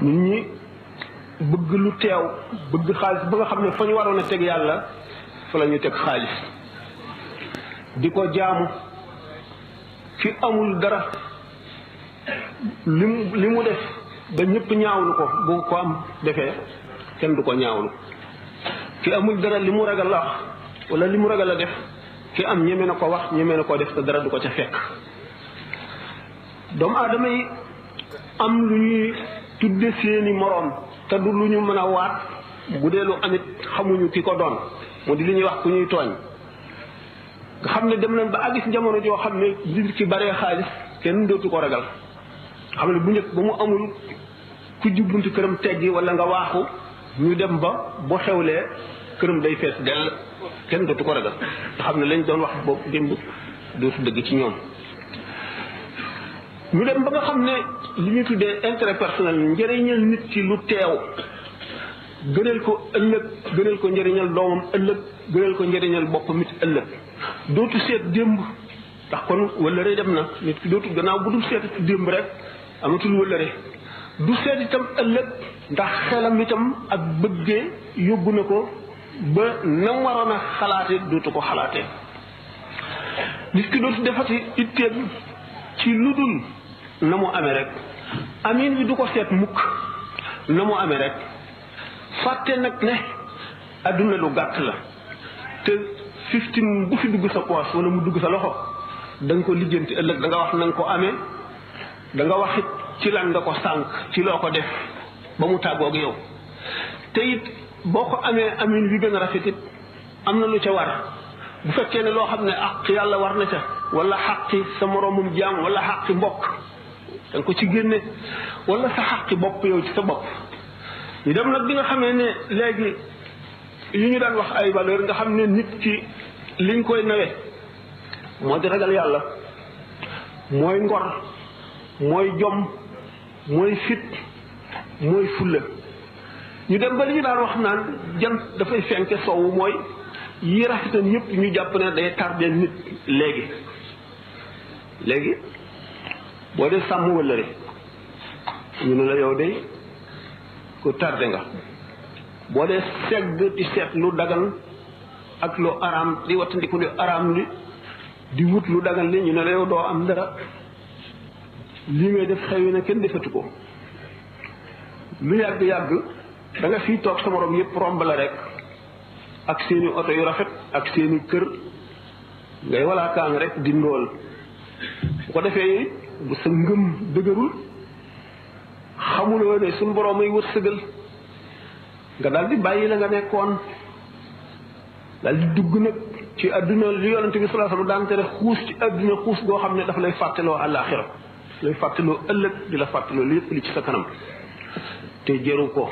nit ñi bëgg lu teew bëgg xaalis ba nga xam ne fa ñu waroon a teg yàlla fa la ñu teg xaalis di ko jaamu ki amul dara li mu def ba ñëpp ñaawlu ko bu ko am defee kenn du ko ñaawlu ki amul dara li mu ragal la wax wala li mu ragal a def ki am ñeme na ko wax ñeme na ko def te dara du ko ca fekk doomu aadama yi am lu ñuy tudde seeni moroom te du lu ñu mën a waat bu dee lu amit xamuñu ki ko doon moo di li ñuy wax ku ñuy tooñ nga xam ne dem nañ ba àgg ci jamono joo xam ne nit ki baree xaalis kenn dootu ko ragal xam ne bu njëkk ba mu amul ku jubbunti këram teggi wala nga waaxu ñu dem ba bu xewlee këram day fees dell kenn dootu ko ragal nga xam ne lañ doon wax boobu démb dootu dëgg ci ñoom ñu dem ba nga xam ne li ñuy tuddee intérêt personnel njëriñal nit ci lu teew gënal ko ëllëg gënal ko njëriñal doomam ëllëg gënal ko njëriñal boppam it ëllëg dootu seet démb ndax kon wëllëre dem na nit ki dootu gannaaw bu dul seet démb rek amatul wëllëre du seet itam ëllëg ndax xelam itam ak bëggee yóbbu na ko ba nam waroon a xalaate dootu ko xalaatee nit ki dootu defati itteem ci lu dul na mu amee rek amin bi du ko seet mukk na mu amee rek fàtte nag ne adduna lu gàtt la te 15 bu fi dugg sa poos wala mu dugg sa loxo da nga ko lijjanti ëllëg da nga wax na nga ko amee da nga wax it ci lan nga ko sànq ci loo ko def ba mu tàggoog yow te it boo ko amee amin bi gën a rafet it am na lu ca war bu fekkee ne loo xam ne àq yàlla war na ca wala xaqi sa moroomum jaam wala xaqi mbokk da nga ko ci génne wala sa xaqi bopp yow ci sa bopp ñu dem nag bi nga xamee ne léegi yi ñu daan wax ay valeur nga xam ne nit ki liñ koy nawe moo di ragal yàlla mooy ngor mooy jom mooy fit mooy fulla ñu dem ba li ñu daan wax naan jant dafay fenke sowwu mooy yi rafetan yëpp ñu jàpp ne day tardeel nit léegi boo dee sàmm wëllëre ñu ne la yow de ku tardé nga boo dee segg di seet lu dagan ak lu araam di wattandiku lu araam li di wut lu dagan li ñu ne la yow doo am dara li ngay def xewi na kenn defatu ko lu yàgg-yàgg da nga fii toog sa morom yëpp romb la rek ak seeni oto yu rafet ak seeni kër ngay walaakaan rek di ndóol bu ko defee bu sa ngëm dëgërul xamuloo ne suñ borom ay wërsëgal nga daal di bàyyi la nga nekkoon daal di dugg nag ci àdduna li yonente bi sallallahu alayhi wasallam daan tere xuus ci àdduna xuus goo xam ne daf lay fàttaloo àllaaxira lay fàttaloo ëllëg di la fàttaloo lépp li ci sa kanam te jëru ko